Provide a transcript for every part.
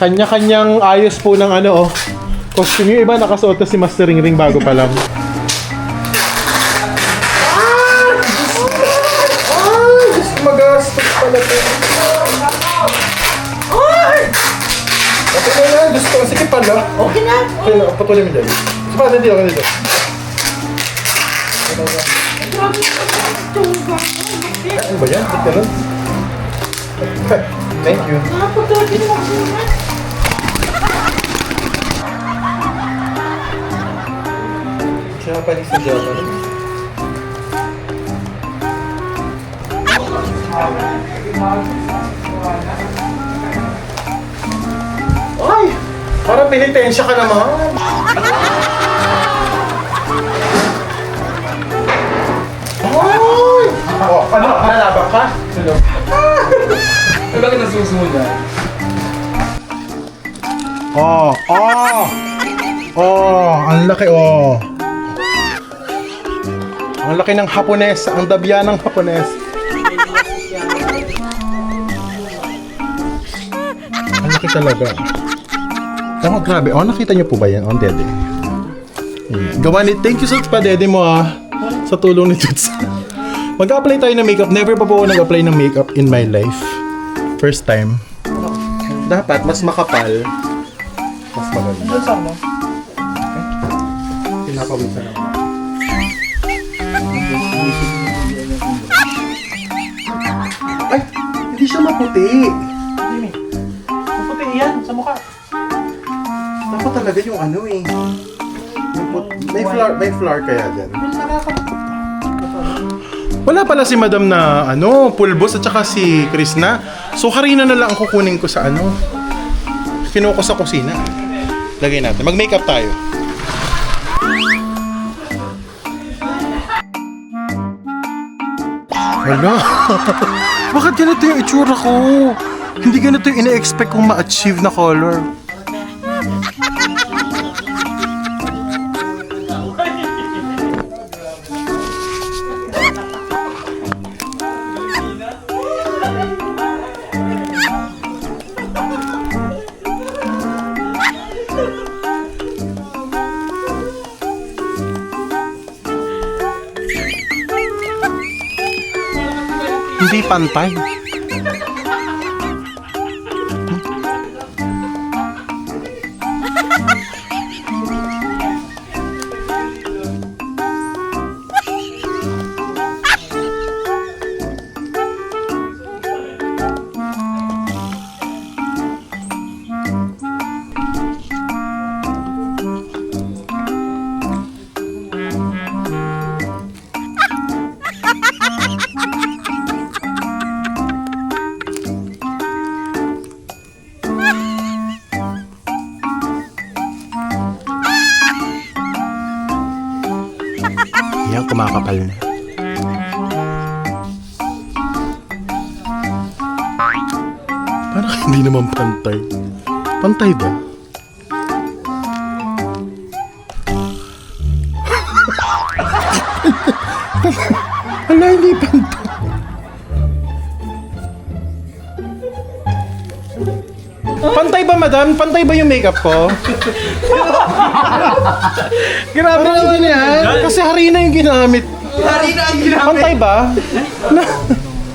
Kanya-kanyang ayos po ng ano, oh. Costume. Yung iba nakasuot na si Master Ring bago pa lang. Magastos pala ito. Okay na yan. Gusto ko. Sige pala. Okay na. Okay na. Patuloy mo dyan. Sige pa, nandito ka dito. Ano ba yan? Ba't ganun? Thank you. Japanese na Japanese. Ay! Parang pinitensya ka naman. Ay! Oh, ano? Nalabak ka? Sino? Eh, bakit nasusunod na? Oh! Oh! Oh! Ang laki, oh! Ang laki ng Hapones. Ang dabya ng Hapones. Ang laki talaga. Oh, grabe. Oh, nakita niyo po ba yan? Oh, dede. Gawa ni, thank you so much pa, dede mo sa tulong ni Toots. Mag-apply tayo ng makeup. Never pa po ako nag-apply ng makeup in my life. First time. Dapat mas makapal. Mas maganda. Doon sa ano? Pinapawisan ako. Ay! Hindi siya maputi. Maputi yan sa mukha. Dapat talaga yung ano eh. May flour kaya dyan. Wala pala si Madam na ano, pulbos at saka si Chris na. So harina na lang ang kukunin ko sa ano. Kinuha ko sa kusina. Lagay natin. Mag-makeup tayo. Wala. Bakit ganito yung itsura ko? Hindi ganito yung ina-expect kong ma-achieve na color. Hindi pantay. Yan, kumakapal na. Parang hindi naman pantay. Pantay ba? Wala, hindi pantay. Pantay ba, madam? Pantay ba yung makeup ko? Grabe naman yan. Kasi harina yung ginamit. Harina ang ginamit. Pantay ba?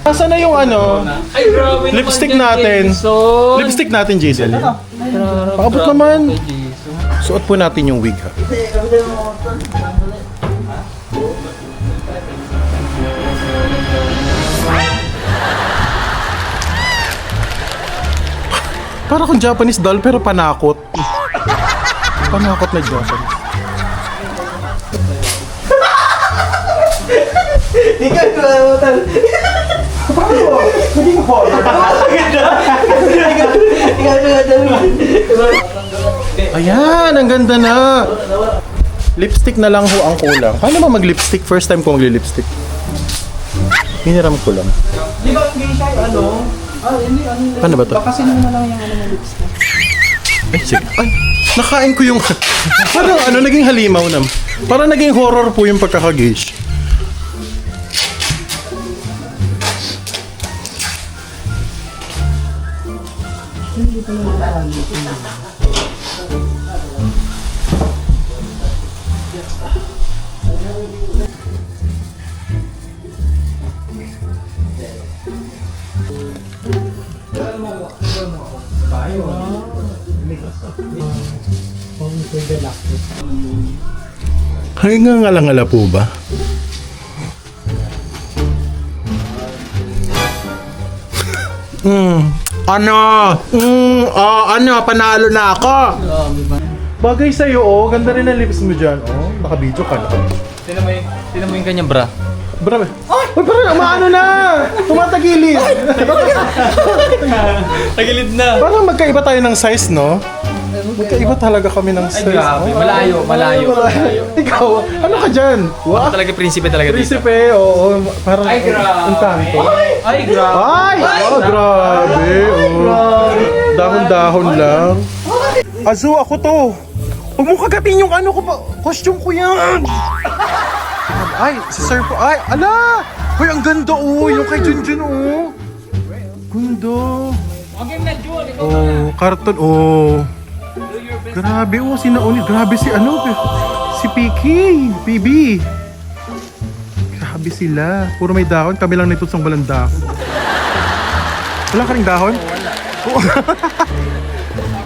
Nasa na yung ano? Ay, grabe Lipstick natin. Lipstick natin, Jason. Pakabot naman. Suot po natin yung wig, ha? Para kung Japanese doll pero panakot. Panakot na Japanese. Ikaw kumamutan. Paano? Naging hall. Ikaw Ayan, ang ganda na. Lipstick na lang ho ang kulang. Paano ba mag-lipstick? First time ko mag-lipstick. Hiniram ko lang. Di ba ang geisha ano? Hindi, Paano ba to? bakasin mo na lang yung ano ng lipstick. Ay, sige. Ay, nakain ko yung... Parang ano, naging halimaw na. Parang naging horror po yung pagkakageish. Hanggang ngalang-ala po ba? Ano, panalo na ako. Bagay sa'yo, oh. Ganda rin ang lips mo dyan, oh. Naka-video ka na. Tinan mo yung kanyang bra. Bravo. Ay, parang maano na. Tumatagilid. Tagilid na. Parang magkaiba tayo ng size, no? Magkaiba talaga kami ng size. grabe. Oh, Malayo. Ikaw, ano ka dyan? Wow. Talaga prinsipe talaga dito. Prinsipe, oo. Parang Ay, grabe. encanto. Ay, grabe. Ay! Oh, grabe. Oh. Dahon-dahon lang. Azu, ako to. Huwag mo kagatin yung ano ko pa. Costume ko yan. Ay, si Sir po. Ay, ala! Hoy, ang ganda oh. Yung kay Junjun oh. Ganda. Oh, karton oh. Grabe oh, sinaunit. Grabe si ano. Si PK. PB. Grabe sila. Puro may dahon. Kami lang nito sa walang dahon. Wala ka ring dahon? Wala.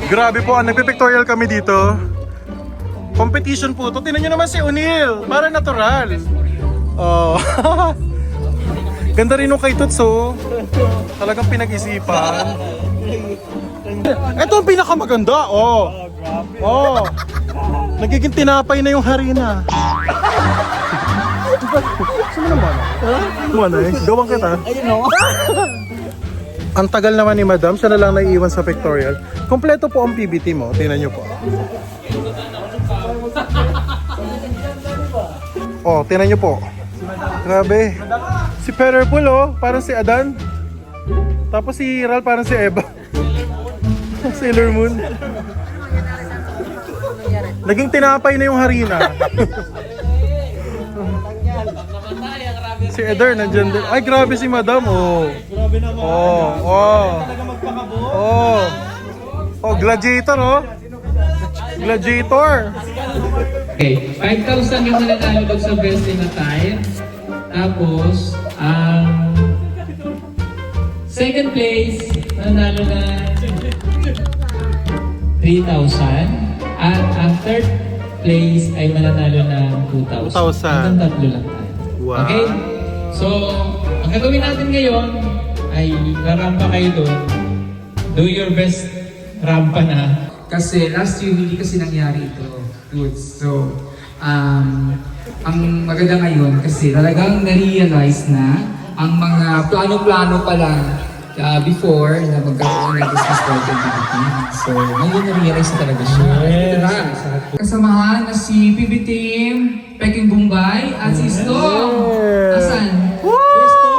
Grabe po, nagpe-pictorial kami dito. Competition po to. Tingnan nyo naman si O'Neil. Para natural. Oh. Ganda rin nung kay Toots, oh. Talagang pinag-isipan. Ito ang pinakamaganda, oh. Oh. Nagiging tinapay na yung harina. Sino naman? Ano eh? Gawang kita. Ang tagal naman ni Madam, siya na lang naiiwan sa pictorial. Kompleto po ang PBT mo. Tingnan nyo po. Oh, tingnan nyo po. Grabe. Si Purple oh, parang si Adan. Tapos si Ral parang si Eva. Sailor Moon. Naging tinapay na yung harina. Si Eder nandiyan din. Ay, grabe si Madam oh. Grabe naman. Talaga magpakabuo. Oh, gladiator oh. Gladiator. Okay, 5,000 yung nanalo doon sa best in a time. Tapos, ang second place, nanalo na 3,000. At ang third place ay mananalo ng 2,000. 2,000. Hanggang tatlo lang tayo. Wow. Okay? So, ang gagawin natin ngayon ay larampa kayo doon. Do your best rampa na. Kasi last year hindi kasi nangyari ito. Goods. So, ang maganda ngayon kasi talagang na-realize na ang mga plano-plano pa lang before na magkakaroon ng business project dito. So, ngayon na-realize na talaga siya. Ito na. Kasamahan na si PB Team, Peking Bombay, at si Stong. Asan? Ayan sila.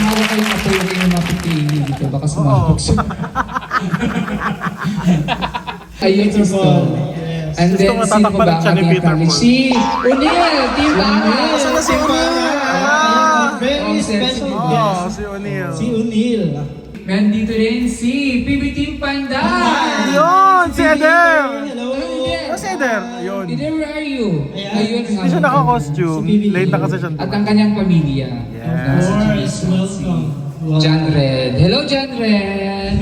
Hawak kayo na tayo kayo mapipili dito. Baka sumabog siya. Ayun si Stone. And then, Gusto sino ba matatapalit siya ni ang Peter ating Paul. si O'Neil, Team Banga. Saan si O'Neil? Very special guest. Oh, si O'Neil. Si O'Neil. Nandito rin si PB Team Panda. Yun, si Eder. Hello. Oh, si Eder. Yun. Eder, where are you? Ayun nga. Hindi siya naka-costume. Late na kasi siya. At ang kanyang pamilya. Of course, welcome. John Red. Hello, John Red.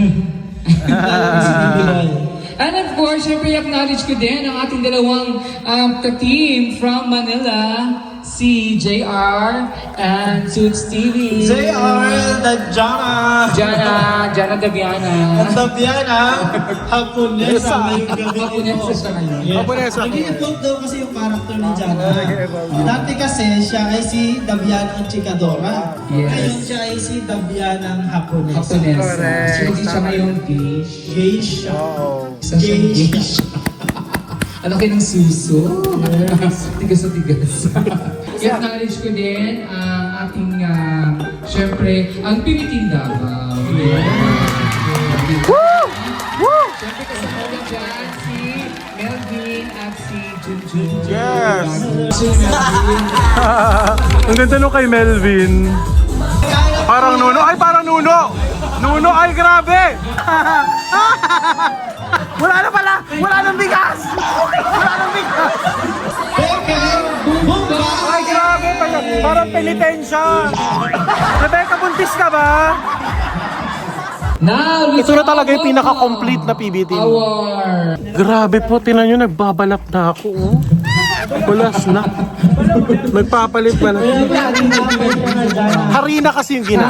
And of course, syempre acknowledge ko din ang ating dalawang ka-team from Manila, si JR and Suits TV. JR, Jana. Jana Daviana. At Dabiana, Haponesa ngayong gabi Haponesa ito. siya ngayon. Haponesa. Nag-i-evolve daw kasi yung character ni Jana. Dati kasi siya ay si Dabiana ang Chikadora. Yes. Ngayon siya ay si Dabiana ang Haponesa. Haponesa. Correct. So, hindi siya ngayon gauge. Gauge siya. Isa siyang gauge. Ano kayo ng suso? Tigas na tigas. I-acknowledge ko din ang ating, syempre, ang Pilitin Davao. Woo! Woo! Syempre kasama ko dyan si Melvin at si Junjun. Yes. Si Melvin. Ang ganda nung kay Melvin. Kaya Parang Nuno. Ay, parang Nuno. Nuno, ay grabe. Wala na pala. Wala nang bigas. Wala nang bigas. Beke, Bumba. Ay, grabe. Parang penitensya. Rebecca, buntis ka ba? Now, Ito na talaga yung pinaka-complete na PBT. our Grabe po, tinan nyo, nagbabalak na ako. Oh. Bulas na. Nagpapalit pa na. Harina kasi yung gina.